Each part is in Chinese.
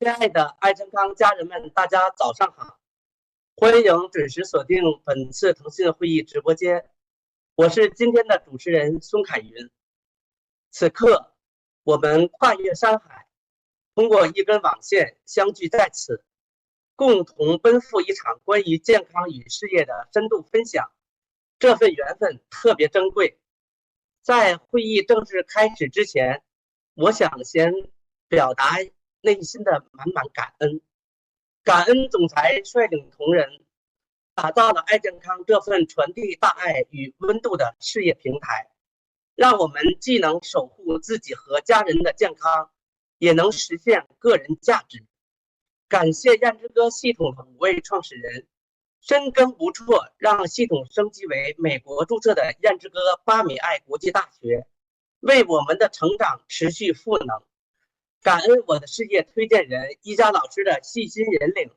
亲爱的爱健康家人们，大家早上好！欢迎准时锁定本次腾讯会议直播间，我是今天的主持人孙凯云。此刻，我们跨越山海，通过一根网线相聚在此，共同奔赴一场关于健康与事业的深度分享。这份缘分特别珍贵。在会议正式开始之前，我想先表达内心的满满感恩。感恩总裁率领同仁，打造了爱健康这份传递大爱与温度的事业平台，让我们既能守护自己和家人的健康，也能实现个人价值。感谢燕之歌系统的5位创始人，深耕不辍，让系统升级为美国注册的燕之歌巴米爱国际大学，为我们的成长持续赋能。感恩我的事业推荐人一家老师的细心引领，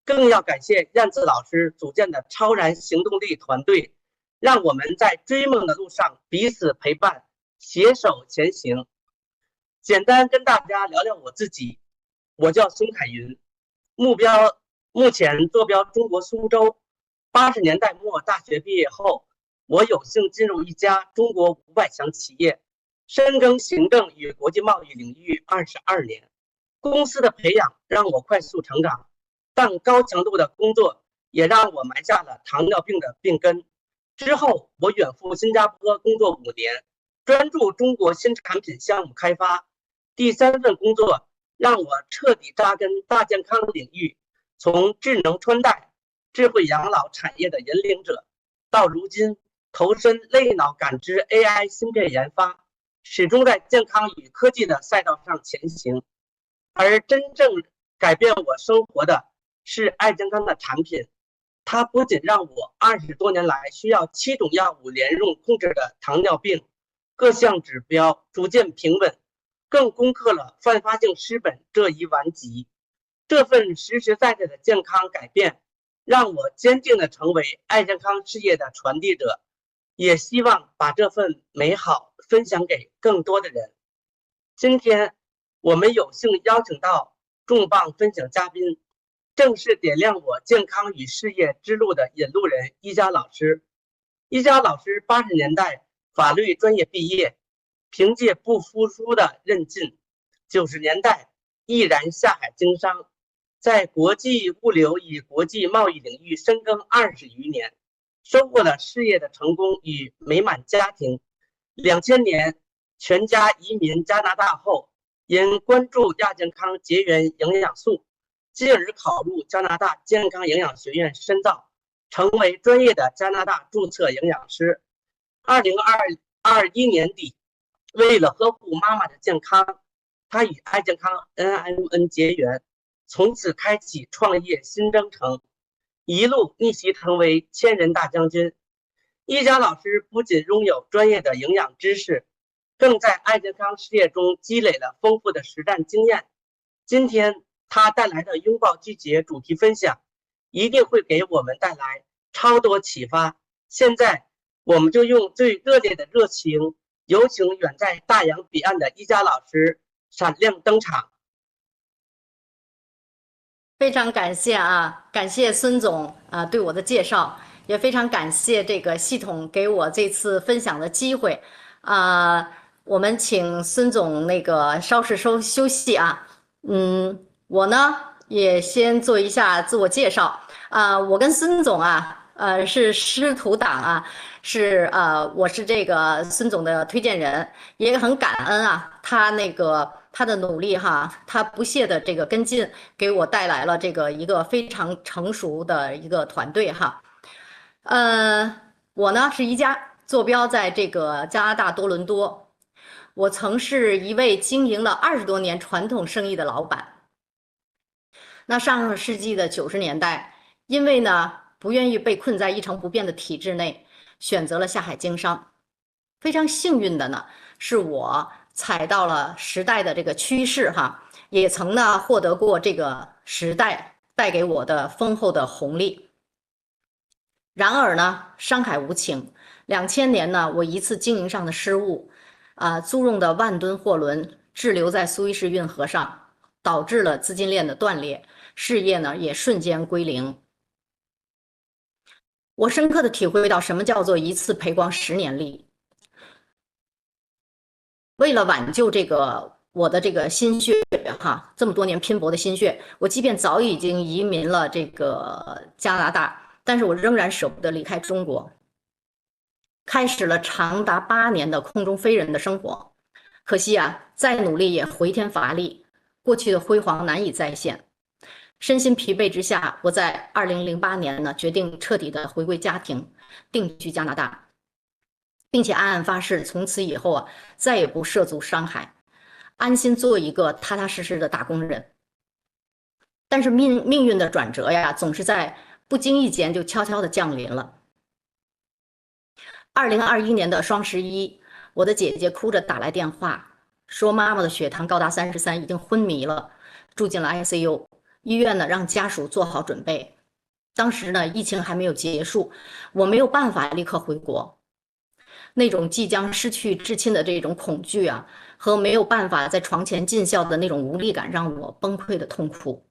更要感谢燕子老师组建的超然行动力团队，让我们在追梦的路上彼此陪伴，携手前行。简单跟大家聊聊我自己，我叫孙凯云，目前坐标中国苏州。80年代末大学毕业后，我有幸进入一家中国500强企业，深耕行政与国际贸易领域22年。公司的培养让我快速成长，但高强度的工作也让我埋下了糖尿病的病根。之后，我远赴新加坡工作5年，专注中国新产品项目开发。第3份工作让我彻底扎根大健康领域，从智能穿戴、智慧养老产业的引领者，到如今投身类脑感知 AI 芯片研发，始终在健康与科技的赛道上前行。而真正改变我生活的是爱健康的产品，它不仅让我20多年来需要7种药物连用控制的糖尿病各项指标逐渐平稳，更攻克了泛发性失本这一顽疾。这份实实在在的健康改变，让我坚定地成为爱健康事业的传递者，也希望把这份美好分享给更多的人。今天我们有幸邀请到重磅分享嘉宾，正是点亮我健康与事业之路的引路人一家老师。一家老师80年代法律专业毕业，凭借不服输的韧劲，90年代毅然下海经商，在国际物流与国际贸易领域深耕20余年，收获了事业的成功与美满家庭。2000年全家移民加拿大后，因关注亚健康结缘营养素，进而考入加拿大健康营养学院深造，成为专业的加拿大注册营养师。2021年底，为了呵护妈妈的健康，他与爱健康 NMN 结缘，从此开启创业新征程，一路逆袭成为千人大将军。一家老师不仅拥有专业的营养知识，更在爱健康事业中积累了丰富的实战经验。今天他带来的拥抱季节主题分享，一定会给我们带来超多启发。现在我们就用最热烈的热情，有请远在大洋彼岸的一家老师闪亮登场。非常感谢啊，感谢孙总对我的介绍，也非常感谢这个系统给我这次分享的机会我们请孙总那个稍事休息啊。我呢也先做一下自我介绍我跟孙总是师徒党我是这个孙总的推荐人，也很感恩他的努力他不懈的这个跟进，给我带来了这个一个非常成熟的一个团队我呢是一家坐标在这个加拿大多伦多，我曾是一位经营了20多年传统生意的老板。那上个世纪的90年代，因为呢不愿意被困在一成不变的体制内，选择了下海经商。非常幸运的呢，是我踩到了时代的这个趋势也曾呢获得过这个时代带给我的丰厚的红利。然而呢，商海无情，2000年呢，我一次经营上的失误租用的万吨货轮滞留在苏伊士运河上，导致了资金链的断裂，事业呢也瞬间归零。我深刻的体会到什么叫做一次赔光10年利。为了挽救我的这个心血哈，这么多年拼搏的心血，我即便早已经移民了这个加拿大，但是我仍然舍不得离开中国，开始了长达8年的空中飞人的生活。可惜啊，再努力也回天乏力，过去的辉煌难以再现。身心疲惫之下，我在2008年呢决定彻底的回归家庭，定居加拿大，并且暗暗发誓，从此以后啊再也不涉足商海，安心做一个踏踏实实的打工人。但是命运的转折呀，总是在不经意间就悄悄的降临了。2021年的双11，我的姐姐哭着打来电话，说妈妈的血糖高达33，已经昏迷了，住进了 ICU。医院呢让家属做好准备。当时呢疫情还没有结束，我没有办法立刻回国。那种即将失去至亲的这种恐惧啊，和没有办法在床前尽孝的那种无力感，让我崩溃的痛哭。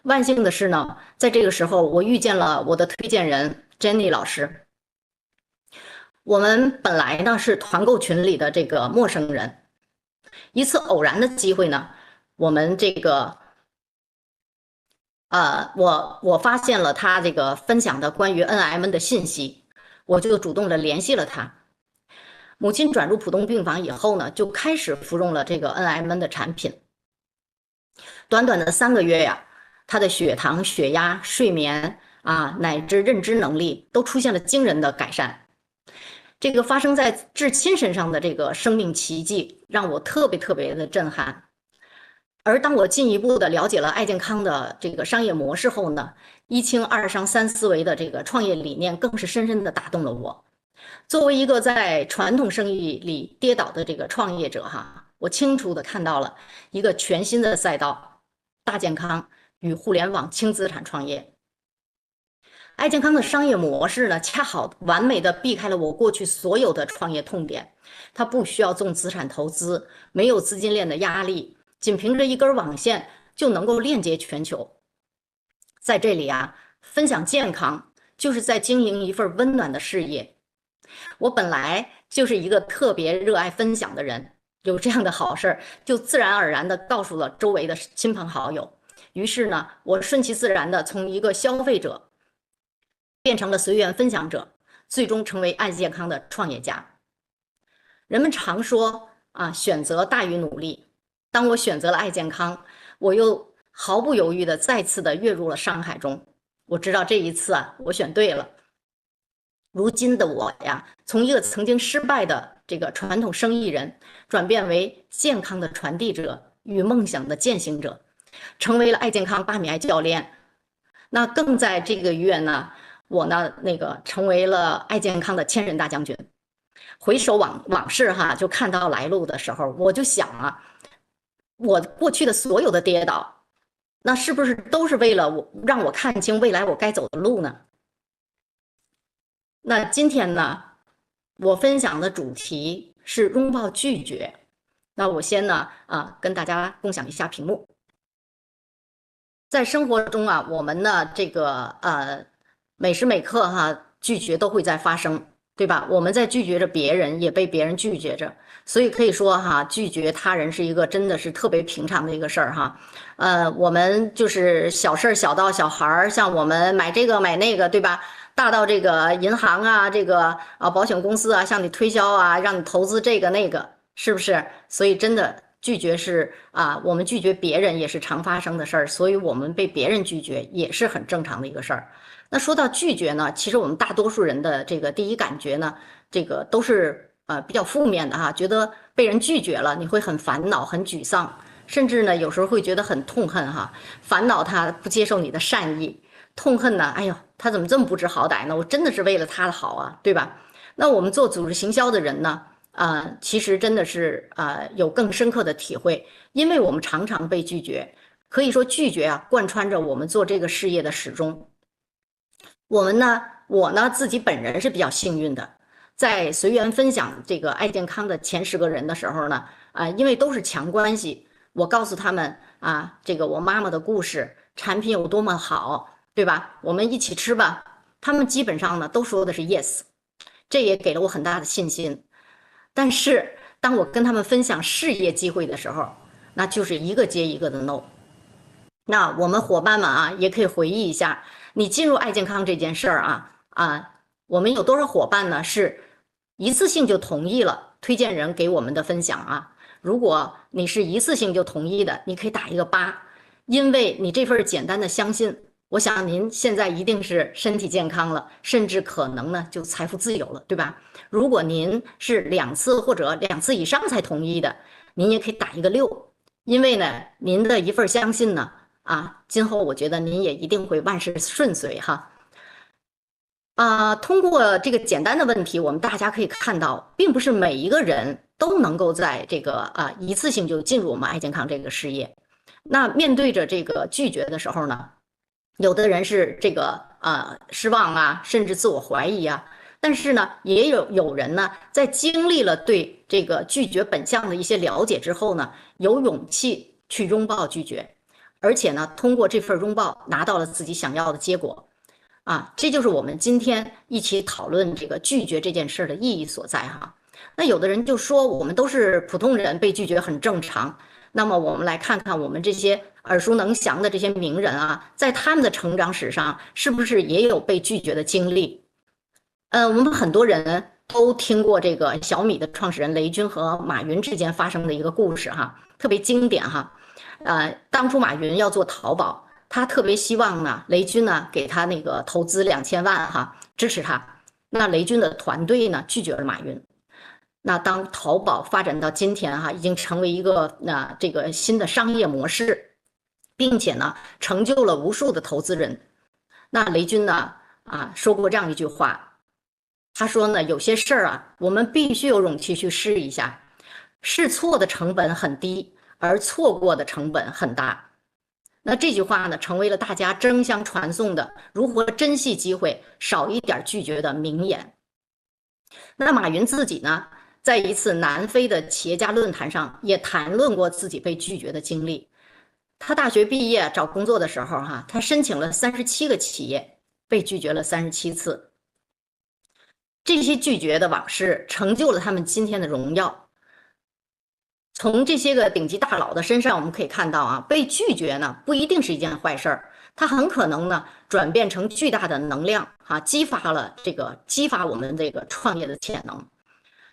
万幸的是呢，在这个时候我遇见了我的推荐人 Jenny 老师。我们本来呢是团购群里的这个陌生人，一次偶然的机会呢，我们这个我发现了他这个分享的关于 NMN 的信息，我就主动的联系了他。母亲转入普通病房以后呢，就开始服用了这个 NMN 的产品。短短的3个月呀，他的血糖、血压、睡眠乃至认知能力都出现了惊人的改善。这个发生在至亲身上的这个生命奇迹，让我特别的震撼。而当我进一步的了解了爱健康的这个商业模式后呢，一清二商三思维的这个创业理念更是深深的打动了我。作为一个在传统生意里跌倒的这个创业者哈，我清楚的看到了一个全新的赛道：大健康与互联网轻资产创业。爱健康的商业模式呢，恰好完美的避开了我过去所有的创业痛点。它不需要重资产投资，没有资金链的压力，仅凭着一根网线就能够链接全球。在这里分享健康就是在经营一份温暖的事业。我本来就是一个特别热爱分享的人，有这样的好事就自然而然的告诉了周围的亲朋好友。于是呢，我顺其自然的从一个消费者变成了随缘分享者，最终成为爱健康的创业家。人们常说选择大于努力。当我选择了爱健康，我又毫不犹豫的再次的跃入了商海中。我知道这一次我选对了。如今的我呀，从一个曾经失败的这个传统生意人，转变为健康的传递者与梦想的践行者，成为了爱健康8米爱教练。那更在这个月呢，我呢成为了爱健康的千人大将军。回首往事就看到来路的时候，我就想我过去的所有的跌倒，那是不是都是为了让我看清未来我该走的路呢？那今天呢，我分享的主题是拥抱拒绝。那我先呢跟大家共享一下屏幕。在生活中我们呢这个每时每刻拒绝都会在发生，对吧？我们在拒绝着别人，也被别人拒绝着，所以可以说拒绝他人是一个真的是特别平常的一个事儿我们就是小事小到小孩儿，像我们买这个买那个，对吧？大到这个银行这个保险公司向你推销让你投资这个那个，是不是？所以真的拒绝是我们拒绝别人也是常发生的事儿，所以我们被别人拒绝也是很正常的一个事儿。那说到拒绝呢，其实我们大多数人的这个第一感觉呢，这个都是比较负面的觉得被人拒绝了，你会很烦恼、很沮丧，甚至呢有时候会觉得很痛恨烦恼他不接受你的善意，痛恨呢，哎呦，他怎么这么不知好歹呢？我真的是为了他的好对吧？那我们做组织行销的人呢，其实真的是有更深刻的体会，因为我们常常被拒绝，可以说拒绝贯穿着我们做这个事业的始终。我呢自己本人是比较幸运的，在随缘分享这个爱健康的前10个人的时候呢，因为都是强关系，我告诉他们啊，这个我妈妈的故事，产品有多么好，对吧？我们一起吃吧。他们基本上呢都说的是 yes， 这也给了我很大的信心。但是当我跟他们分享事业机会的时候，那就是一个接一个的 no。那我们伙伴们啊，也可以回忆一下，你进入爱健康这件事儿我们有多少伙伴呢？是一次性就同意了推荐人给我们的分享啊？如果你是一次性就同意的，你可以打一个8，因为你这份简单的相信，我想您现在一定是身体健康了，甚至可能呢就财富自由了，对吧？如果您是2次或者2次以上才同意的，您也可以打一个6，因为呢您的一份相信呢。今后我觉得您也一定会万事顺遂哈。通过这个简单的问题，我们大家可以看到，并不是每一个人都能够在这个一次性就进入我们爱健康这个事业。那面对着这个拒绝的时候呢，有的人是这个失望啊，甚至自我怀疑啊。但是呢，也有人呢，在经历了对这个拒绝本相的一些了解之后呢，有勇气去拥抱拒绝。而且呢，通过这份拥抱拿到了自己想要的结果，这就是我们今天一起讨论这个拒绝这件事的意义所在哈。那有的人就说我们都是普通人，被拒绝很正常。那么我们来看看我们这些耳熟能详的这些名人在他们的成长史上是不是也有被拒绝的经历？我们很多人都听过这个小米的创始人雷军和马云之间发生的一个故事哈，特别经典哈。当初马云要做淘宝，他特别希望呢，雷军呢给他那个投资2000万哈，支持他。那雷军的团队呢拒绝了马云。那当淘宝发展到今天已经成为一个这个新的商业模式，并且呢成就了无数的投资人。那雷军呢说过这样一句话，他说呢，有些事儿我们必须有勇气去试一下，试错的成本很低。而错过的成本很大。那这句话呢，成为了大家争相传颂的如何珍惜机会、少一点拒绝的名言。那马云自己呢，在一次南非的企业家论坛上也谈论过自己被拒绝的经历。他大学毕业找工作的时候他申请了37个企业，被拒绝了37次。这些拒绝的往事成就了他们今天的荣耀。从这些个顶级大佬的身上，我们可以看到被拒绝呢不一定是一件坏事儿，它很可能呢转变成巨大的能量激发我们这个创业的潜能。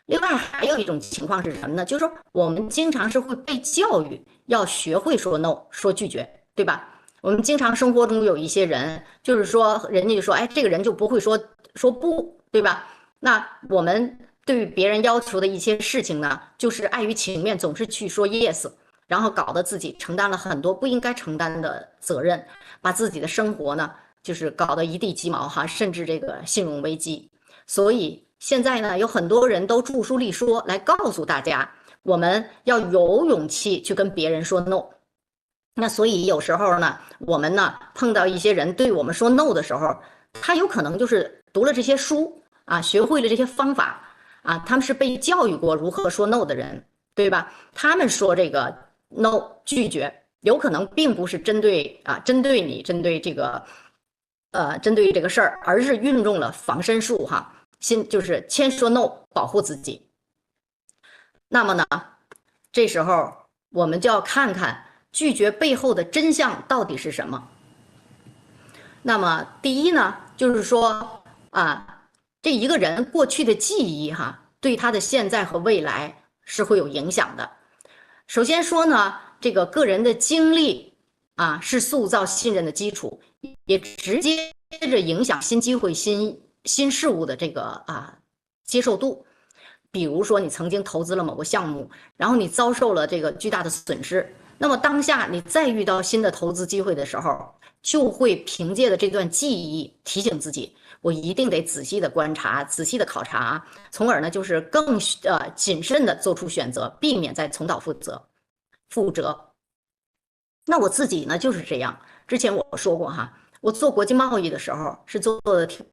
另外还有一种情况是什么呢？就是说我们经常是会被教育要学会说 no， 说拒绝，对吧？我们经常生活中有一些人，就是说人家就说，哎，这个人就不会说不，对吧？那我们对于别人要求的一些事情呢，就是碍于情面，总是去说 yes， 然后搞得自己承担了很多不应该承担的责任，把自己的生活呢，就是搞得一地鸡毛甚至这个信用危机。所以现在呢，有很多人都著书立说来告诉大家，我们要有勇气去跟别人说 no。那所以有时候呢，我们呢碰到一些人对我们说 no 的时候，他有可能就是读了这些书学会了这些方法。他们是被教育过如何说 no 的人，对吧？他们说这个 no 拒绝，有可能并不是针对针对这个事儿，而是运用了防身术就是先说 no， 保护自己。那么呢，这时候我们就要看看拒绝背后的真相到底是什么。那么第一呢，就是说这一个人过去的记忆对他的现在和未来是会有影响的。首先说呢，这个个人的经历是塑造信任的基础，也直接着影响新机会、新事物的这个接受度。比如说你曾经投资了某个项目，然后你遭受了这个巨大的损失，那么当下你再遇到新的投资机会的时候，就会凭借着这段记忆提醒自己，我一定得仔细的观察，仔细的考察，从而呢就是更谨慎的做出选择，避免再重蹈覆辙。那我自己呢就是这样，之前我说过我做国际贸易的时候是做的挺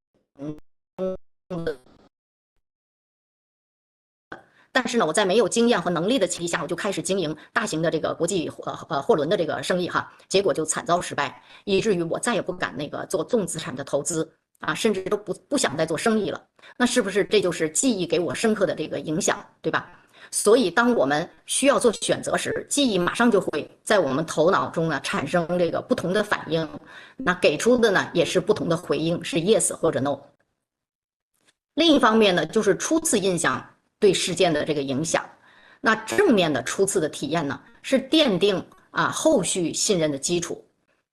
但是呢，我在没有经验和能力的前提下，我就开始经营大型的这个国际货轮的这个生意哈，结果就惨遭失败，以至于我再也不敢那个做重资产的投资啊，甚至都不想再做生意了。那是不是这就是记忆给我深刻的这个影响，对吧？所以当我们需要做选择时，记忆马上就会在我们头脑中呢产生这个不同的反应，那给出的呢也是不同的回应，是 yes 或者 no。另一方面呢，就是初次印象对事件的这个影响。那正面的初次的体验呢，是奠定后续信任的基础。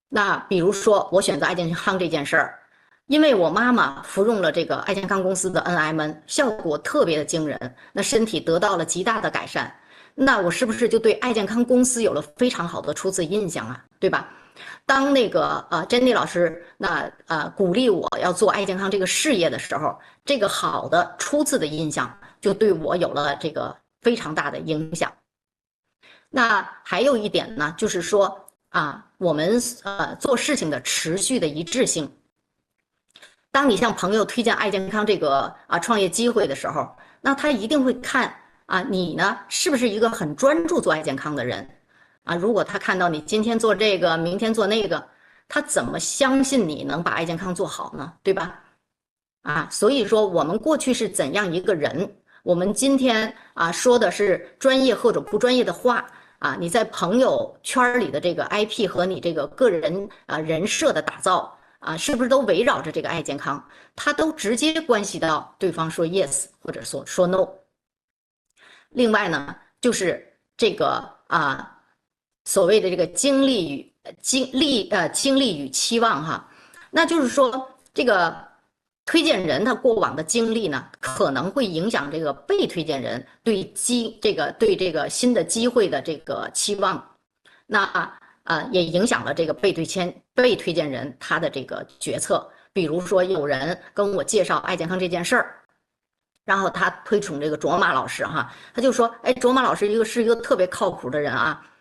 那比如说我选择爱健康这件事儿，因为我妈妈服用了这个爱健康公司的 NMN， 效果特别的惊人，那身体得到了极大的改善。那我是不是就对爱健康公司有了非常好的初次印象啊？对吧？当那个Jenny 老师鼓励我要做爱健康这个事业的时候，这个好的初次的印象就对我有了这个非常大的影响。那还有一点呢，就是说我们做事情的持续的一致性。当你向朋友推荐爱健康这个创业机会的时候，那他一定会看你呢是不是一个很专注做爱健康的人如果他看到你今天做这个，明天做那个，他怎么相信你能把爱健康做好呢？对吧？所以说我们过去是怎样一个人，我们今天说的是专业或者不专业的话你在朋友圈里的这个 IP 和你这个个人人设的打造是不是都围绕着这个爱健康？它都直接关系到对方说 yes 或者说 no。另外呢，就是这个所谓的这个经历与期望哈，那就是说这个推荐人他过往的经历呢，可能会影响这个被推荐人对这个新的机会的这个期望，那也影响了这个被推荐人他的这个决策。比如说有人跟我介绍爱健康这件事儿，然后他推崇这个卓玛老师哈，他就说，哎，卓玛老师是一个特别靠谱的人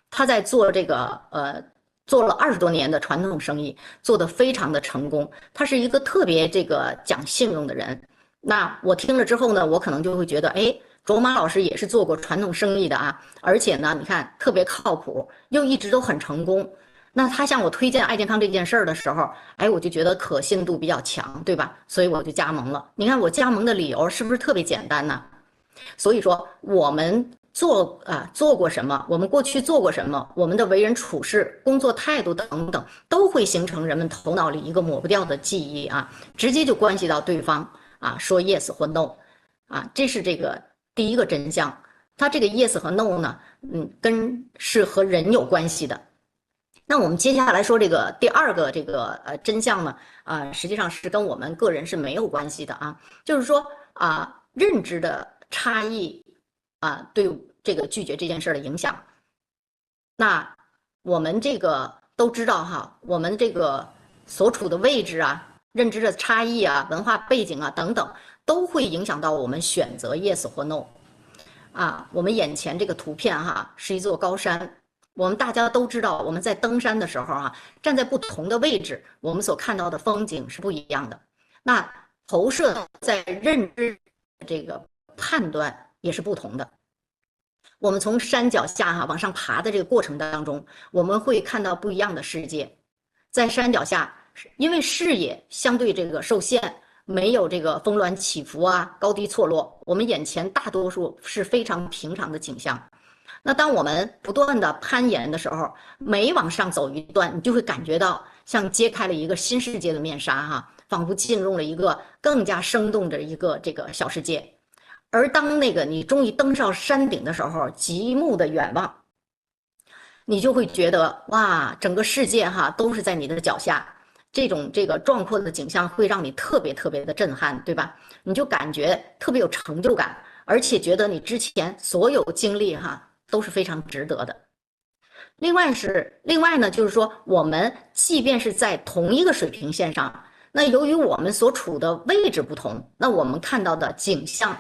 他在做这个做了20多年的传统生意，做得非常的成功。他是一个特别这个讲信用的人。那我听了之后呢，我可能就会觉得，哎，卓玛老师也是做过传统生意的而且呢，你看特别靠谱，又一直都很成功。那他向我推荐爱健康这件事儿的时候，哎，我就觉得可信度比较强，对吧？所以我就加盟了。你看我加盟的理由是不是特别简单呢？所以说我们做过什么，我们过去做过什么，我们的为人处事、工作态度等等，都会形成人们头脑里一个抹不掉的记忆直接就关系到对方说 yes 或 no 这是这个第一个真相。它这个 yes 和 no 呢，是和人有关系的。那我们接下来说这个第二个这个真相呢，实际上是跟我们个人是没有关系的就是说认知的差异对这个拒绝这件事的影响。那我们这个都知道我们这个所处的位置认知的差异文化背景等等，都会影响到我们选择 yes 或 no。我们眼前这个图片是一座高山。我们大家都知道，我们在登山的时候站在不同的位置，我们所看到的风景是不一样的。那投射在认知这个判断也是不同的。我们从山脚下往上爬的这个过程当中，我们会看到不一样的世界。在山脚下，因为视野相对这个受限，没有这个峰峦起伏高低错落，我们眼前大多数是非常平常的景象。那当我们不断的攀岩的时候，每往上走一段，你就会感觉到像揭开了一个新世界的面纱仿佛进入了一个更加生动的一个这个小世界。而当你终于登上山顶的时候，极目的远望，你就会觉得哇，整个世界都是在你的脚下。这个壮阔的景象会让你特别特别的震撼，对吧？你就感觉特别有成就感，而且觉得你之前所有经历都是非常值得的。另外呢，就是说我们即便是在同一个水平线上，那由于我们所处的位置不同，那我们看到的景象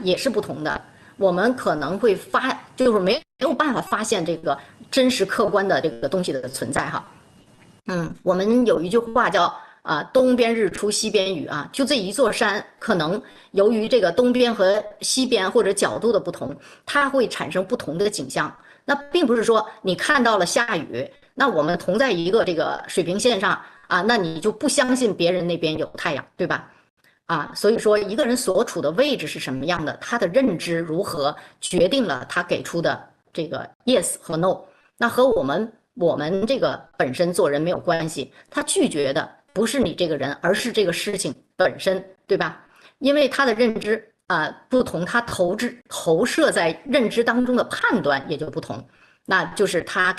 也是不同的。我们可能会就是没有办法发现这个真实客观的这个东西的存在我们有一句话叫东边日出西边雨啊，就这一座山，可能由于这个东边和西边或者角度的不同，它会产生不同的景象。那并不是说你看到了下雨，那我们同在一个这个水平线上啊，那你就不相信别人那边有太阳，对吧？所以说一个人所处的位置是什么样的，他的认知如何，决定了他给出的这个 yes 和 no。那和我们这个本身做人没有关系，他拒绝的不是你这个人，而是这个事情本身，对吧？因为他的认知不同，他投射在认知当中的判断也就不同，那就是他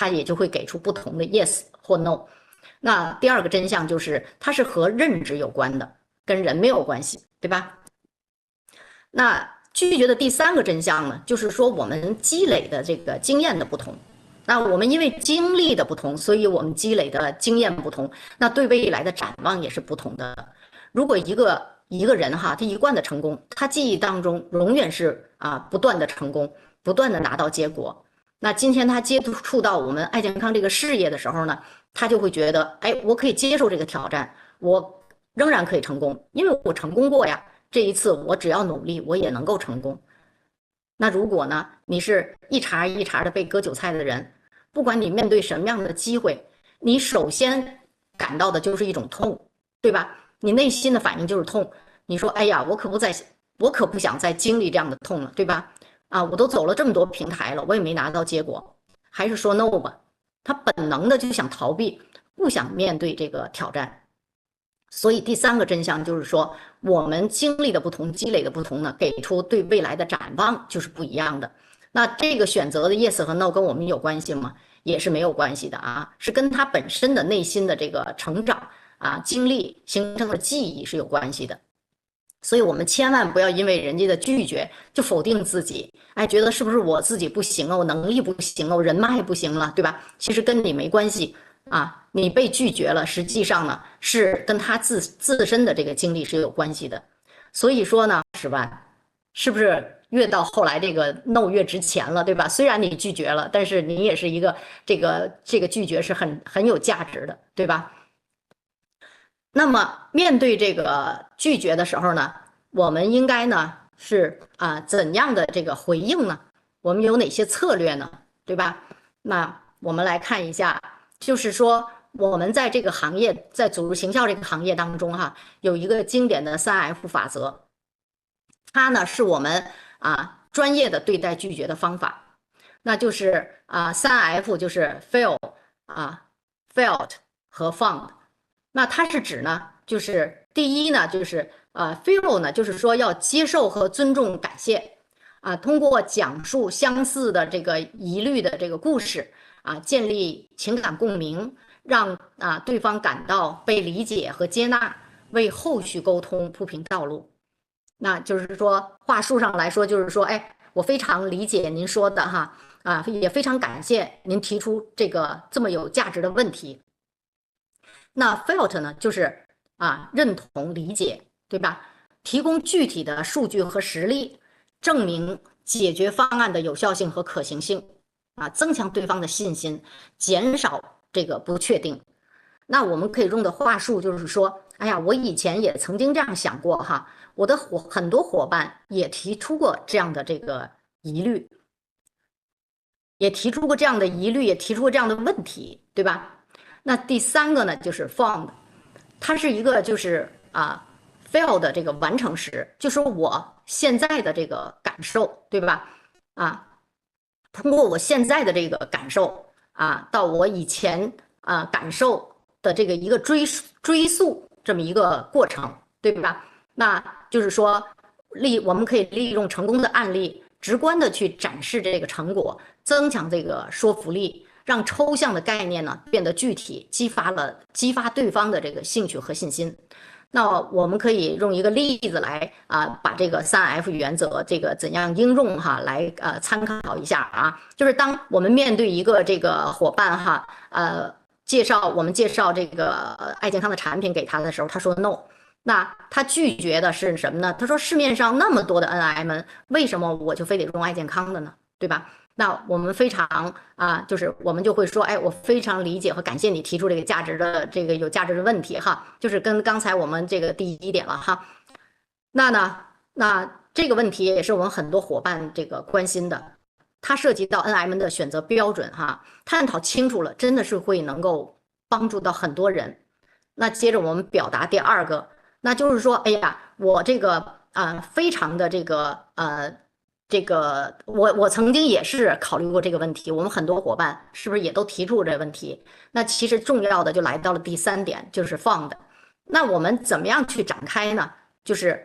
也就会给出不同的 yes 或 no。那第二个真相就是它是和认知有关的，跟人没有关系，对吧？那拒绝的第三个真相呢，就是说我们积累的这个经验的不同。那我们因为经历的不同，所以我们积累的经验不同，那对未来的展望也是不同的。如果一个人哈，他一贯的成功，他记忆当中永远是不断的成功，不断的拿到结果。那今天他接触到我们爱健康这个事业的时候呢，他就会觉得，哎，我可以接受这个挑战，我仍然可以成功，因为我成功过呀。这一次我只要努力，我也能够成功。那如果呢，你是一茬一茬的被割韭菜的人，不管你面对什么样的机会，你首先感到的就是一种痛，对吧？你内心的反应就是痛。你说，哎呀，我可不想再经历这样的痛了，对吧？我都走了这么多平台了，我也没拿到结果，还是说 no 吧？他本能的就想逃避，不想面对这个挑战。所以第三个真相就是说，我们经历的不同，积累的不同呢，给出对未来的展望就是不一样的。那这个选择的 yes 和 no 跟我们有关系吗？也是没有关系的是跟他本身的内心的这个成长经历形成的记忆是有关系的。所以我们千万不要因为人家的拒绝就否定自己，觉得是不是我自己不行我能力不行我人脉不行了，对吧？其实跟你没关系你被拒绝了，实际上呢是跟他自身的这个经历是有关系的。所以说呢，10万是不是越到后来这个 no 越值钱了，对吧？虽然你拒绝了，但是你也是一个这个拒绝是很有价值的，对吧？那么面对这个拒绝的时候呢，我们应该呢是怎样的这个回应呢？我们有哪些策略呢？对吧？那我们来看一下，就是说我们在这个行业，在组织行销这个行业当中有一个经典的3F 法则，它呢是我们专业的对待拒绝的方法，那就是3F 就是 failed 和 found。那它是指呢，就是第一呢，就是fail 呢，就是说要接受和尊重感谢通过讲述相似的这个疑虑的这个故事建立情感共鸣，让对方感到被理解和接纳，为后续沟通铺平道路。那就是说话术上来说，就是说，哎，我非常理解您说的也非常感谢您提出这个这么有价值的问题。那 felt 呢，就是认同理解，对吧？提供具体的数据和实例，证明解决方案的有效性和可行性增强对方的信心，减少这个不确定。那我们可以用的话术就是说，哎呀，我以前也曾经这样想过我的很多伙伴也提出过这样的这个疑虑，也提出过这样的疑虑，也提出过这样的问题，对吧？那第三个呢，就是 found， 它是一个就是fail 的这个完成时，就是我现在的这个感受，对吧？通过我现在的这个感受到我以前感受的这个一个追溯这么一个过程，对吧？那就是说我们可以利用成功的案例，直观的去展示这个成果，增强这个说服力，让抽象的概念呢变得具体，激发对方的这个兴趣和信心。那我们可以用一个例子来把这个3F 原则这个怎样应用来参考一下就是当我们面对一个这个伙伴我们介绍这个爱健康的产品给他的时候，他说 no， 那他拒绝的是什么呢？他说市面上那么多的 NIM， 为什么我就非得用爱健康的呢？对吧？那我们非常就是我们就会说，哎，我非常理解和感谢你提出这个价值的这个有价值的问题哈，就是跟刚才我们这个第一点了哈。那这个问题也是我们很多伙伴这个关心的，它涉及到 NMN 的选择标准哈，探讨清楚了，真的是会能够帮助到很多人。那接着我们表达第二个，那就是说，哎呀，我这个非常的我曾经也是考虑过这个问题，我们很多伙伴是不是也都提出过这个问题？那其实重要的就来到了第三点，就是放的。那我们怎么样去展开呢？就是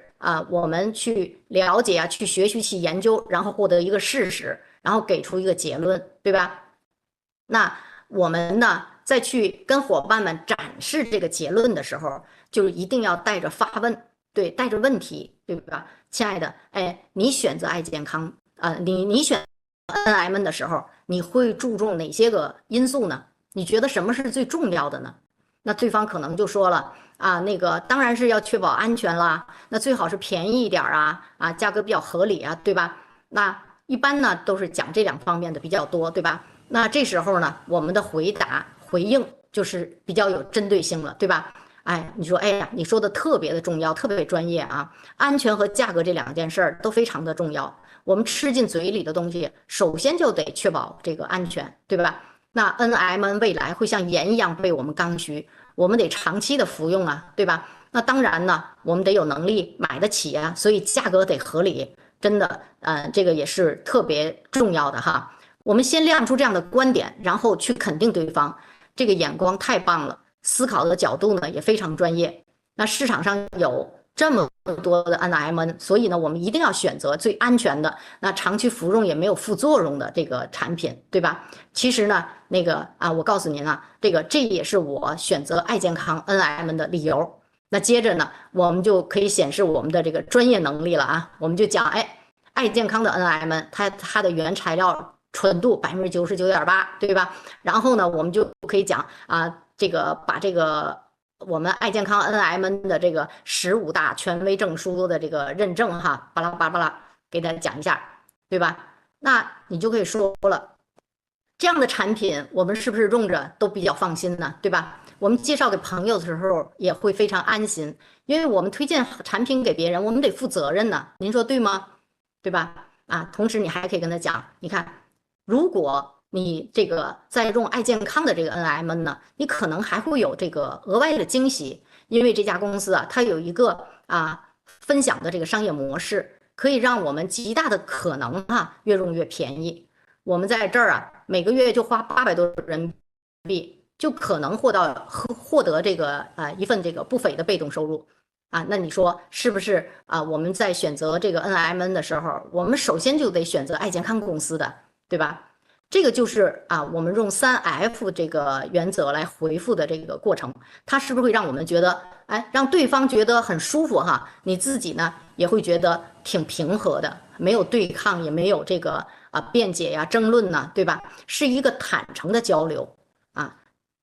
我们去了解去学习、去研究，然后获得一个事实，然后给出一个结论，对吧？那我们呢，再去跟伙伴们展示这个结论的时候，就一定要带着发问，对，带着问题，对吧？亲爱的，哎，你选择爱健康你选 NMN 的时候，你会注重哪些个因素呢？你觉得什么是最重要的呢？那对方可能就说了那个当然是要确保安全啦，那最好是便宜一点价格比较合理对吧？那一般呢都是讲这两方面的比较多，对吧？那这时候呢，我们的回应就是比较有针对性了，对吧？哎，你说，哎呀，你说的特别的重要，特别专业安全和价格这两件事儿都非常的重要。我们吃进嘴里的东西，首先就得确保这个安全，对吧？那 NMN 未来会像盐一样被我们刚需，我们得长期的服用对吧？那当然呢，我们得有能力买得起所以价格得合理，真的，这个也是特别重要的哈。我们先亮出这样的观点，然后去肯定对方，这个眼光太棒了。思考的角度呢也非常专业。那市场上有这么多的 NMN， 所以呢，我们一定要选择最安全的，那长期服用也没有副作用的这个产品，对吧？其实呢，那个我告诉您这也是我选择爱健康 NMN 的理由。那接着呢，我们就可以显示我们的这个专业能力了我们就讲，哎，爱健康的 NMN， 它的原材料纯度99.8%，对吧？然后呢，我们就可以讲这个把这个我们爱健康 NMN 的这个15大权威证书的这个认证巴拉巴拉给大家讲一下，对吧？那你就可以说了，这样的产品我们是不是用着都比较放心呢？对吧？我们介绍给朋友的时候也会非常安心，因为我们推荐产品给别人，我们得负责任呢。您说对吗？对吧？同时你还可以跟他讲，你看，如果你这个在用爱健康的这个 NMN 呢，你可能还会有这个额外的惊喜，因为这家公司它有一个分享的这个商业模式，可以让我们极大的可能越用越便宜。我们在这儿每个月就花800多人民币，就可能获得这个一份这个不菲的被动收入那你说是不是我们在选择这个 NMN 的时候，我们首先就得选择爱健康公司的，对吧？这个就是我们用3F 这个原则来回复的这个过程，它是不是会让我们觉得，哎，让对方觉得很舒服你自己呢也会觉得挺平和的，没有对抗，也没有这个辩解争论对吧？是一个坦诚的交流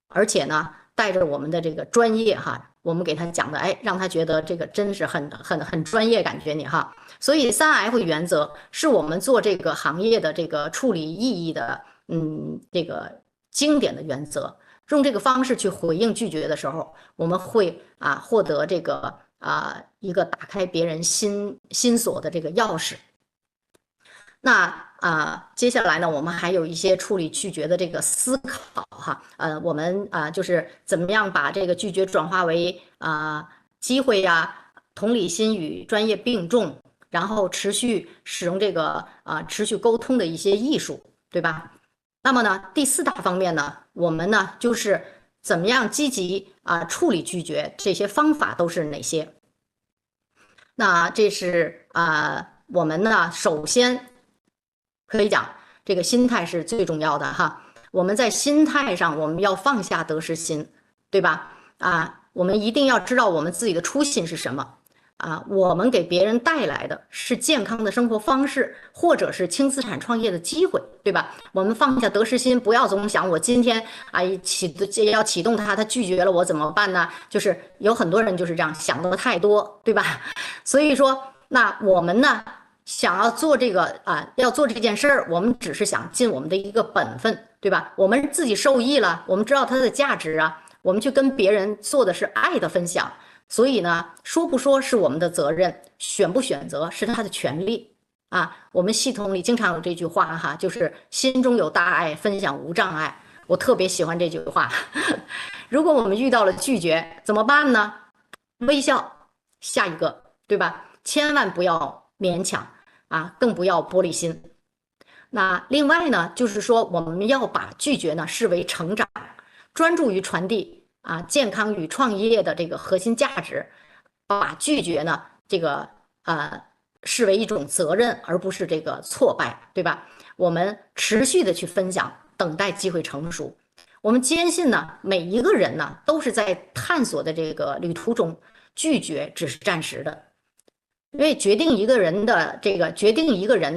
而且呢带着我们的这个专业我们给他讲的，哎，让他觉得这个真是很专业，感觉你所以3F 原则是我们做这个行业的这个处理异议的，这个经典的原则。用这个方式去回应拒绝的时候，我们会获得这个一个打开别人心锁的这个钥匙。那接下来呢，我们还有一些处理拒绝的这个思考我们就是怎么样把这个拒绝转化为机会同理心与专业并重，然后持续使用这个持续沟通的一些艺术，对吧？那么呢，第4大方面呢，我们呢就是怎么样积极处理拒绝，这些方法都是哪些？那这是我们呢首先可以讲，这个心态是最重要的我们在心态上，我们要放下得失心，对吧？我们一定要知道我们自己的初心是什么我们给别人带来的是健康的生活方式，或者是轻资产创业的机会，对吧？我们放下得失心，不要总想我今天要启动他拒绝了我怎么办呢？就是有很多人就是这样想的太多，对吧？所以说，那我们呢想要做这个要做这件事儿，我们只是想尽我们的一个本分，对吧？我们自己受益了，我们知道它的价值啊，我们去跟别人做的是爱的分享。所以呢，说不说是我们的责任，选不选择是他的权利啊。我们系统里经常有这句话哈，就是心中有大爱，分享无障碍。我特别喜欢这句话。如果我们遇到了拒绝，怎么办呢？微笑，下一个，对吧？千万不要勉强啊，更不要玻璃心。那另外呢，就是说我们要把拒绝呢视为成长，专注于传递健康与创业的这个核心价值，把拒绝呢这个视为一种责任，而不是这个挫败，对吧？我们持续的去分享，等待机会成熟。我们坚信呢，每一个人呢都是在探索的这个旅途中，拒绝只是暂时的。因为决定一个人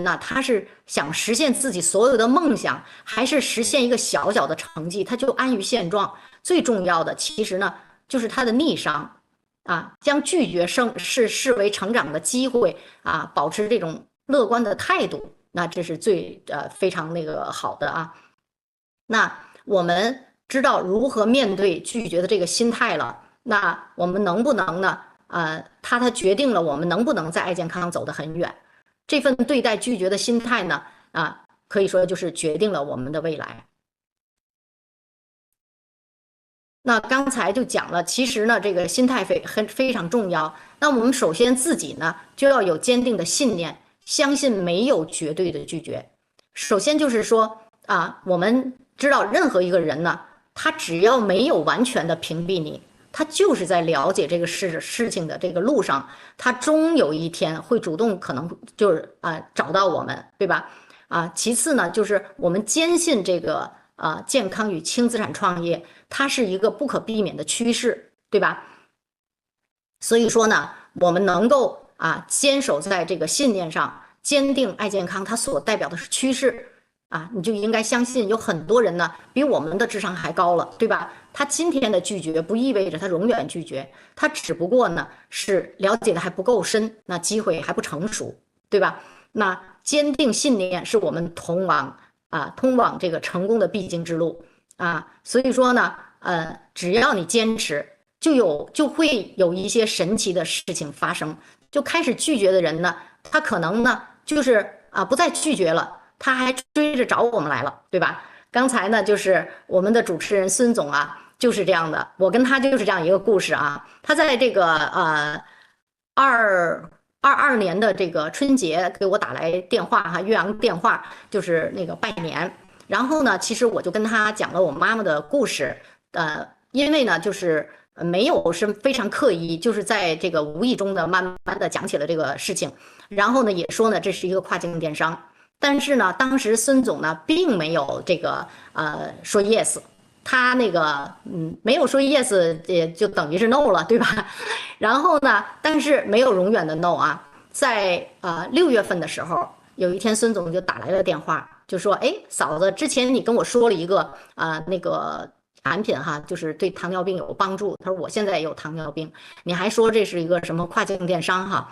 呢，他是想实现自己所有的梦想，还是实现一个小小的成绩，他就安于现状。最重要的其实呢，就是他的逆商将拒绝视为成长的机会保持这种乐观的态度，那这是非常好的啊。那我们知道如何面对拒绝的这个心态了，那我们能不能呢？它决定了我们能不能在爱健康走得很远。这份对待拒绝的心态呢，可以说就是决定了我们的未来。那刚才就讲了，其实呢，这个心态非常重要。那我们首先自己呢，就要有坚定的信念，相信没有绝对的拒绝。首先就是说我们知道任何一个人呢，他只要没有完全的屏蔽你，他就是在了解这个事情的这个路上，他终有一天会主动，可能就是找到我们，对吧？其次呢，就是我们坚信这个健康与轻资产创业，它是一个不可避免的趋势，对吧？所以说呢，我们能够坚守在这个信念上，坚定爱健康它所代表的是趋势你就应该相信，有很多人呢比我们的智商还高了，对吧？他今天的拒绝不意味着他永远拒绝，他只不过呢是了解的还不够深，那机会还不成熟，对吧？那坚定信念是我们通往这个成功的必经之路所以说呢，只要你坚持，就会有一些神奇的事情发生。就开始拒绝的人呢，他可能呢就是不再拒绝了，他还追着找我们来了，对吧？刚才呢就是我们的主持人孙总就是这样的，我跟他就是这样一个故事他在这个22年的这个春节给我打来电话岳阳电话，就是那个拜年。然后呢，其实我就跟他讲了我妈妈的故事，因为呢就是没有是非常刻意，就是在这个无意中的慢慢的讲起了这个事情，然后呢也说呢这是一个跨境电商，但是呢当时孙总呢并没有这个说 yes。他没有说 yes， 也就等于是 no 了，对吧？然后呢，但是没有永远的 no 在6月份的时候，有一天孙总就打来了电话，就说：“哎，嫂子，之前你跟我说了一个那个产品就是对糖尿病有帮助。他说我现在也有糖尿病，你还说这是一个什么跨境电商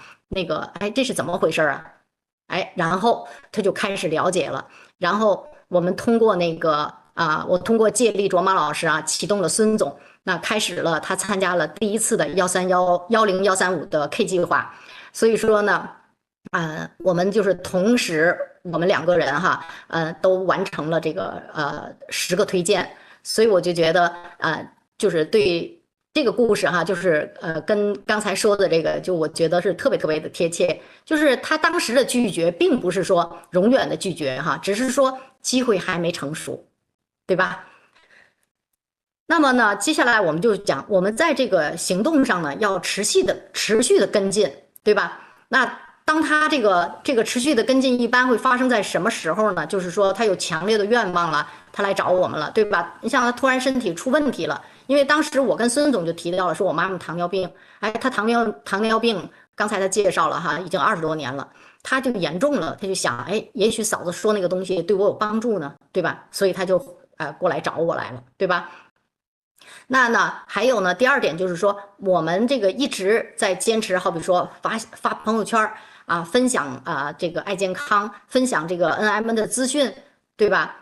这是怎么回事然后他就开始了解了，然后我们通过我通过借力卓玛老师启动了孙总，那开始了他参加了第一次的1310105的 K 计划，所以说呢，我们就是同时我们2个人都完成了这个10个推荐，所以我就觉得就是对这个故事就是跟刚才说的这个，就我觉得是特别特别的贴切，就是他当时的拒绝并不是说永远的拒绝只是说机会还没成熟。对吧？那么呢，接下来我们就讲，我们在这个行动上呢，要持续的跟进，对吧？那当他这个持续的跟进，一般会发生在什么时候呢？就是说他有强烈的愿望了，他来找我们了，对吧？你像他突然身体出问题了，因为当时我跟孙总就提到了，说我妈妈糖尿病，他糖尿病，刚才他介绍了已经20多年了。他就严重了，他就想，也许嫂子说那个东西对我有帮助呢，对吧？所以他就过来找我来了，对吧？那呢，还有呢，第2点就是说，我们这个一直在坚持，好比说发朋友圈分享这个爱健康，分享这个 NMN 的资讯，对吧？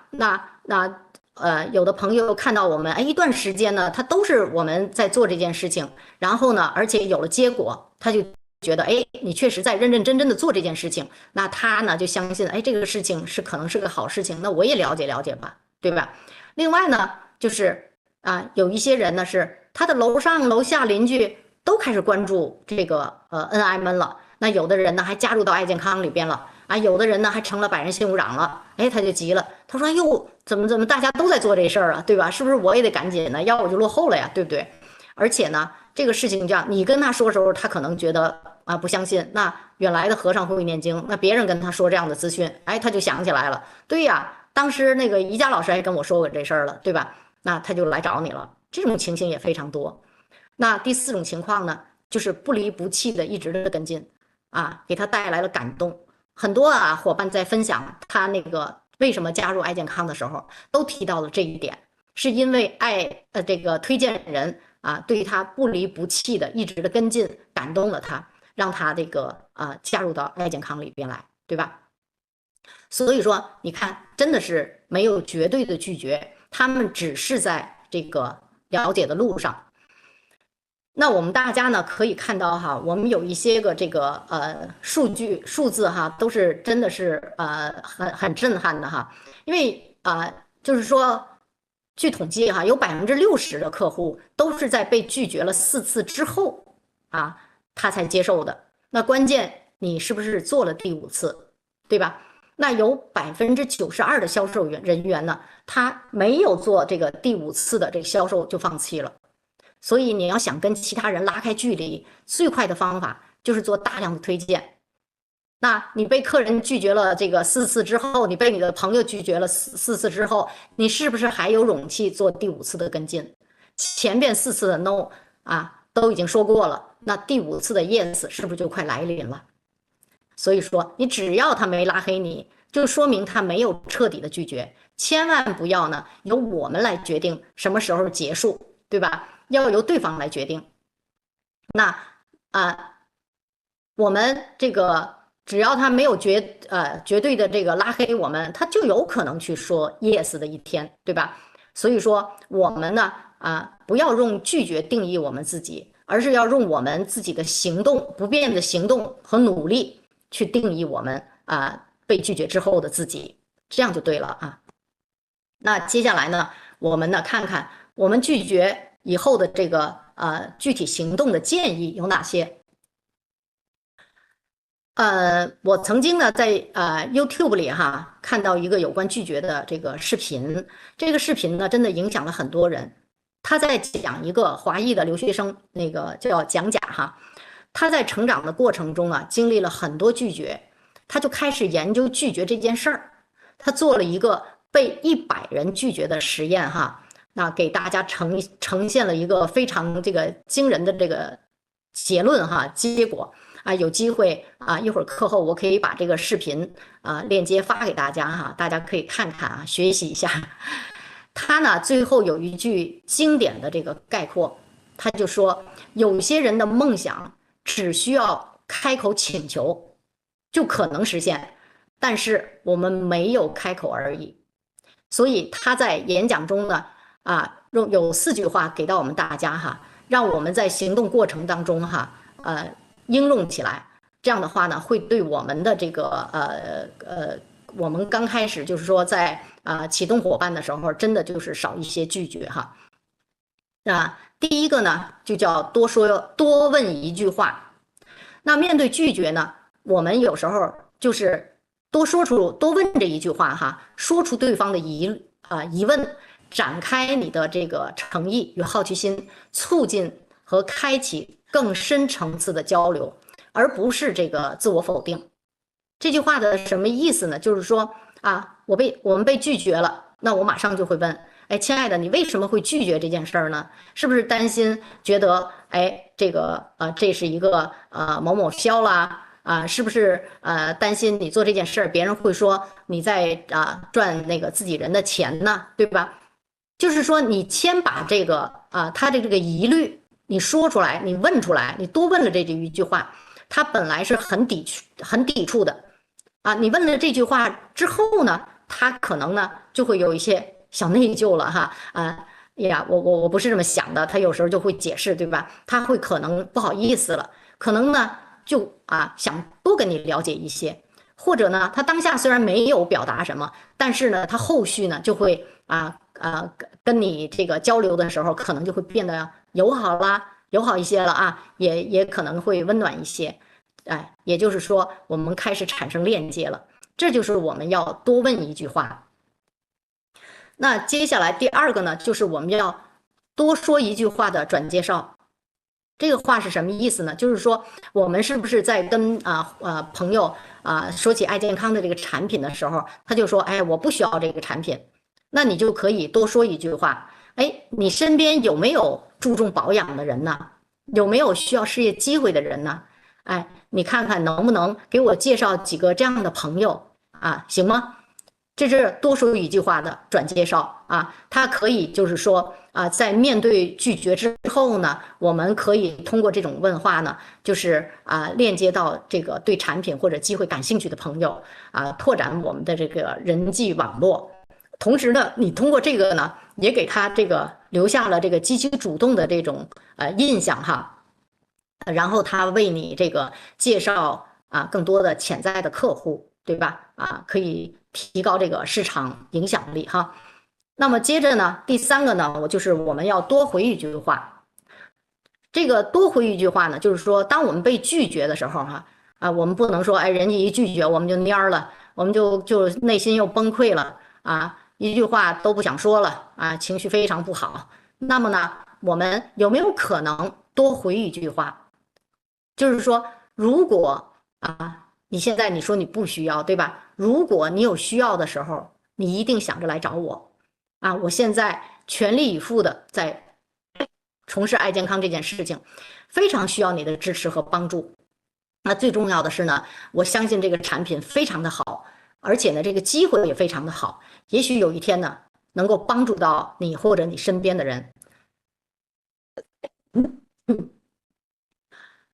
有的朋友看到我们一段时间呢，他都是我们在做这件事情，然后呢，而且有了结果，他就觉得你确实在认认真真的做这件事情，那他呢就相信这个事情可能是个好事情，那我也了解了解吧，对吧？另外呢，就是有一些人呢是他的楼上楼下邻居都开始关注这个NMN 了，那有的人呢还加入到爱健康里边了有的人呢还成了百人幸福长了，他就急了，他说哟，怎么大家都在做这事儿啊，对吧？是不是我也得赶紧呢？要我就落后了呀，对不对？而且呢，这个事情这样，你跟他说的时候，他可能觉得不相信。那原来的和尚会念经，那别人跟他说这样的资讯，他就想起来了，对呀，当时那个宜家老师还跟我说过这事儿了，对吧？那他就来找你了，这种情形也非常多。那第4种情况呢，就是不离不弃的一直的跟进给他带来了感动。很多伙伴在分享他那个为什么加入爱健康的时候，都提到了这一点，是因为这个推荐人对他不离不弃的一直的跟进感动了他，让他这个加入到爱健康里边来，对吧？所以说你看，真的是没有绝对的拒绝，他们只是在这个了解的路上。那我们大家呢可以看到我们有一些个这个数字都是真的是很震撼的因为就是说，据统计有60%的客户都是在被拒绝了4次之后他才接受的。那关键你是不是做了第5次，对吧？那有92%的销售人员呢，他没有做这个第5次的这个销售就放弃了。所以你要想跟其他人拉开距离，最快的方法就是做大量的推荐。那你被客人拒绝了这个4次之后，你被你的朋友拒绝了4次之后，你是不是还有勇气做第5次的跟进？前边4次的 no 都已经说过了，那第5次的 yes 是不是就快来临了？所以说，你只要他没拉黑你，就说明他没有彻底的拒绝。千万不要呢由我们来决定什么时候结束，对吧？要由对方来决定。那我们这个只要他没有绝对的这个拉黑我们，他就有可能去说 yes 的一天，对吧？所以说我们呢不要用拒绝定义我们自己，而是要用我们自己的行动，不变的行动和努力去定义我们被拒绝之后的自己，这样就对了那接下来呢，我们呢看看我们拒绝以后的这个具体行动的建议有哪些？我曾经呢在YouTube 里看到一个有关拒绝的这个视频，这个视频呢真的影响了很多人。他在讲一个华裔的留学生，那个叫蒋甲他在成长的过程中经历了很多拒绝，他就开始研究拒绝这件事儿。他做了一个被100人拒绝的实验那给大家呈现了一个非常这个惊人的这个结论结果有机会一会儿课后我可以把这个视频链接发给大家大家可以看看学习一下。他呢最后有一句经典的这个概括，他就说有些人的梦想只需要开口请求就可能实现，但是我们没有开口而已。所以他在演讲中呢有4句话给到我们大家让我们在行动过程当中应用起来。这样的话呢，会对我们的这个我们刚开始就是说在启动伙伴的时候，真的就是少一些拒绝第一个呢，就叫多问一句话。那面对拒绝呢，我们有时候就是多问这一句话说出对方的疑问，展开你的这个诚意与好奇心，促进和开启更深层次的交流，而不是这个自我否定。这句话的什么意思呢？就是说我们被拒绝了，那我马上就会问，亲爱的，你为什么会拒绝这件事儿呢？是不是担心觉得这个这是一个某某销啦是不是担心你做这件事儿，别人会说你在赚那个自己人的钱呢，对吧？就是说你先把这个他的这个疑虑你说出来，你问出来，你多问了这一句话，他本来是很抵触的啊。你问了这句话之后呢，他可能呢就会有一些小内疚了哈呀，我不是这么想的，他有时候就会解释，对吧？他会可能不好意思了，可能呢就想多跟你了解一些，或者呢他当下虽然没有表达什么，但是呢他后续呢就会跟你这个交流的时候，可能就会变得友好一些了也可能会温暖一些，也就是说我们开始产生链接了，这就是我们要多问一句话。那接下来第二个呢，就是我们要多说一句话的转介绍。这个话是什么意思呢？就是说我们是不是在跟朋友说起爱健康的这个产品的时候，他就说，哎，我不需要这个产品，那你就可以多说一句话，哎，你身边有没有注重保养的人呢？有没有需要事业机会的人呢？哎，你看看能不能给我介绍几个这样的朋友行吗？这是多说一句话的转介绍它可以就是说在面对拒绝之后呢，我们可以通过这种问话呢，就是链接到这个对产品或者机会感兴趣的朋友拓展我们的这个人际网络。同时呢，你通过这个呢，也给他这个留下了这个积极主动的这种印象哈，然后他为你这个介绍更多的潜在的客户，对吧？可以提高这个市场影响力哈。那么接着呢，第三个呢，我们要多回一句话。这个多回一句话呢，就是说，当我们被拒绝的时候我们不能说，哎，人家一拒绝我们就蔫了，我们就内心又崩溃了一句话都不想说了情绪非常不好。那么呢，我们有没有可能多回一句话？就是说，如果你现在你说你不需要，对吧？如果你有需要的时候，你一定想着来找我我现在全力以赴的在从事爱健康这件事情，非常需要你的支持和帮助。那最重要的是呢，我相信这个产品非常的好，而且呢，这个机会也非常的好，也许有一天呢，能够帮助到你或者你身边的人。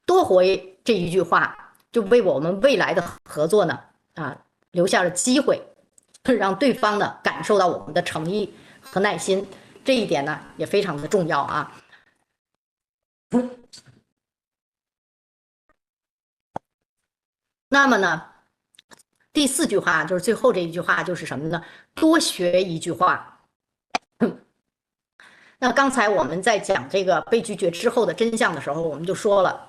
多回这一句话，就为我们未来的合作呢留下了机会，让对方呢感受到我们的诚意和耐心，这一点呢也非常的重要那么呢，第四句话就是最后这一句话，就是什么呢？多学一句话。那刚才我们在讲这个被拒绝之后的真相的时候，我们就说了，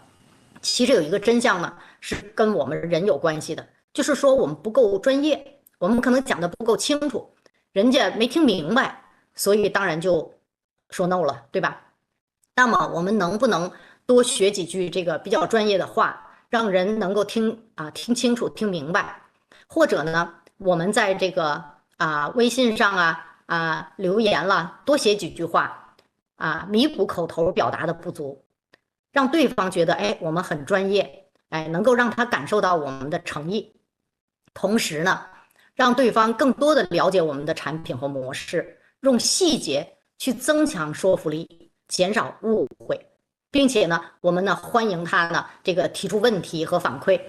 其实有一个真相呢是跟我们人有关系的，就是说我们不够专业，我们可能讲的不够清楚，人家没听明白，所以当然就说 no 了，对吧？那么我们能不能多学几句这个比较专业的话，让人能够听清楚、听明白？或者呢，我们在这个微信上留言了，多写几句话弥补口头表达的不足，让对方觉得哎我们很专业，哎能够让他感受到我们的诚意，同时呢，让对方更多的了解我们的产品和模式，用细节去增强说服力，减少误会，并且呢，我们呢欢迎他呢这个提出问题和反馈，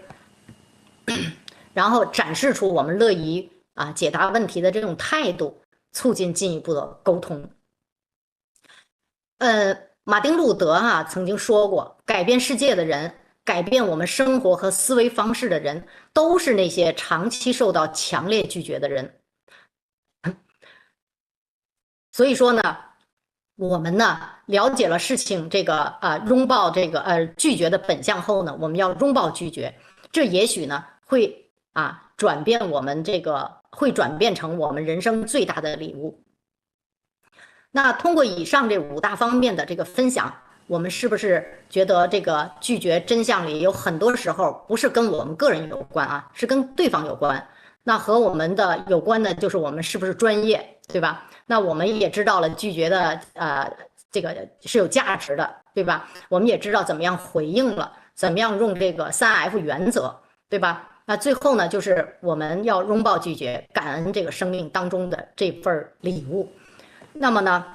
然后展示出我们乐于解答问题的这种态度，促进进一步的沟通。马丁路德曾经说过，改变世界的人，改变我们生活和思维方式的人，都是那些长期受到强烈拒绝的人。所以说呢，我们呢了解了事情这个拥抱这个拒绝的本相后呢，我们要拥抱拒绝，这也许呢会转变我们这个会转变成我们人生最大的礼物。那通过以上这5大方面的这个分享，我们是不是觉得这个拒绝真相里有很多时候不是跟我们个人有关是跟对方有关？那和我们的有关的就是我们是不是专业，对吧？那我们也知道了拒绝的这个是有价值的，对吧？我们也知道怎么样回应了，怎么样用这个3F 原则，对吧？那最后呢，就是我们要拥抱拒绝，感恩这个生命当中的这份礼物。那么呢，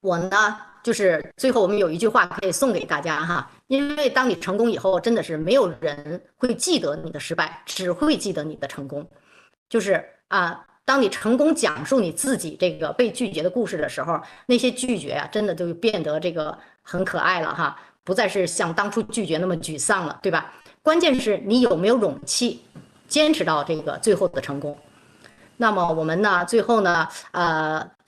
我呢就是最后我们有一句话可以送给大家哈，因为当你成功以后，真的是没有人会记得你的失败，只会记得你的成功。就是当你成功讲述你自己这个被拒绝的故事的时候，那些拒绝啊，真的就变得这个很可爱了哈，不再是像当初拒绝那么沮丧了，对吧？关键是你有没有勇气坚持到这个最后的成功。那么我们呢，最后呢，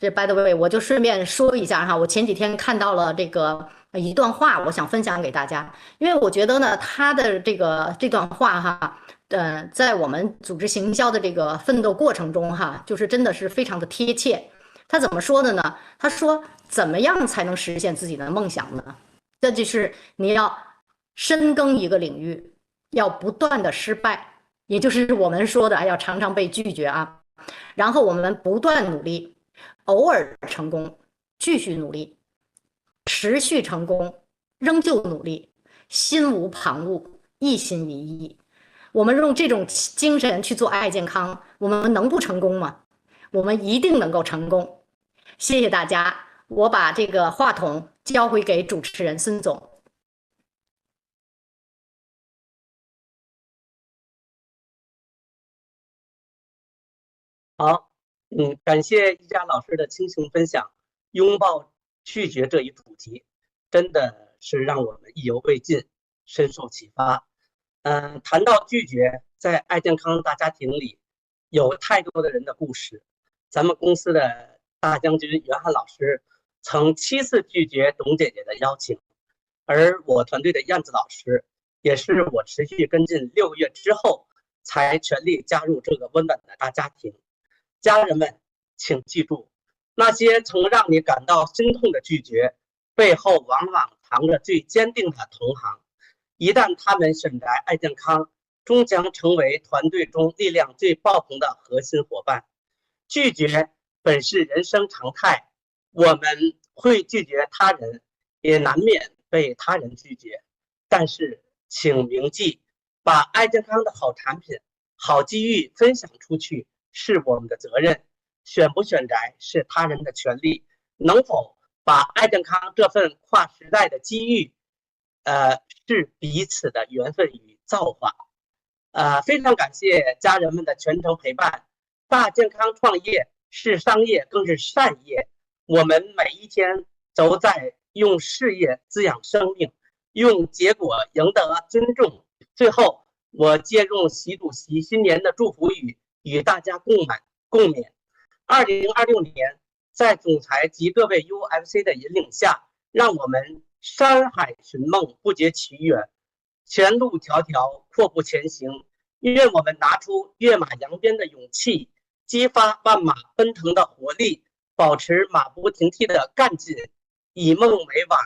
这 by the way，我就顺便说一下哈，我前几天看到了这个一段话，我想分享给大家，因为我觉得呢，他的这段话哈，在我们组织行销的这个奋斗过程中哈，就是真的是非常的贴切。他怎么说的呢？他说，怎么样才能实现自己的梦想呢？这就是你要深耕一个领域，要不断的失败，也就是我们说的要常常被拒绝啊。然后我们不断努力，偶尔成功，继续努力，持续成功，仍旧努力，心无旁骛，一心一意。我们用这种精神去做爱健康，我们能不成功吗？我们一定能够成功。谢谢大家，我把这个话筒交回给主持人孙总。好，感谢一佳老师的倾情分享，拥抱拒绝这一主题，真的是让我们意犹未尽，深受启发。谈到拒绝，在爱健康大家庭里，有太多的人的故事。咱们公司的大将军袁汉老师曾7次拒绝董姐姐的邀请，而我团队的燕子老师，也是我持续跟进6个月之后，才全力加入这个温暖的大家庭。家人们，请记住，那些曾让你感到心痛的拒绝，背后往往藏着最坚定的同行。一旦他们选择爱健康，终将成为团队中力量最爆棚的核心伙伴。拒绝本是人生常态，我们会拒绝他人，也难免被他人拒绝。但是，请铭记，把爱健康的好产品、好机遇分享出去是我们的责任，选不选择是他人的权利。能否把爱健康这份跨时代的机遇，是彼此的缘分与造化。非常感谢家人们的全程陪伴。大健康创业是商业，更是善业。我们每一天都在用事业滋养生命，用结果赢得尊重。最后，我借用习主席新年的祝福语，与大家共勉。2026年，在总裁及各位 UFC 的引领下，让我们山海寻梦，不绝其远，前路迢迢，阔步前行。愿我们拿出跃马扬鞭的勇气，激发万马奔腾的活力，保持马不停蹄的干劲，以梦为网，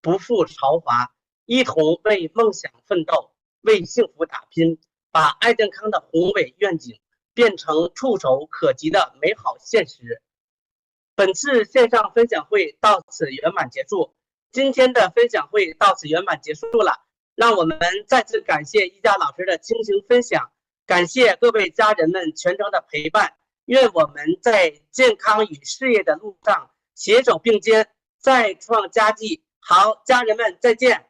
不负韶华，一同为梦想奋斗，为幸福打拼，把爱健康的宏伟愿景变成触手可及的美好现实。本次线上分享会到此圆满结束，今天的分享会到此圆满结束了。让我们再次感谢一佳老师的倾情分享，感谢各位家人们全程的陪伴。愿我们在健康与事业的路上携手并肩，再创佳绩。好，家人们再见。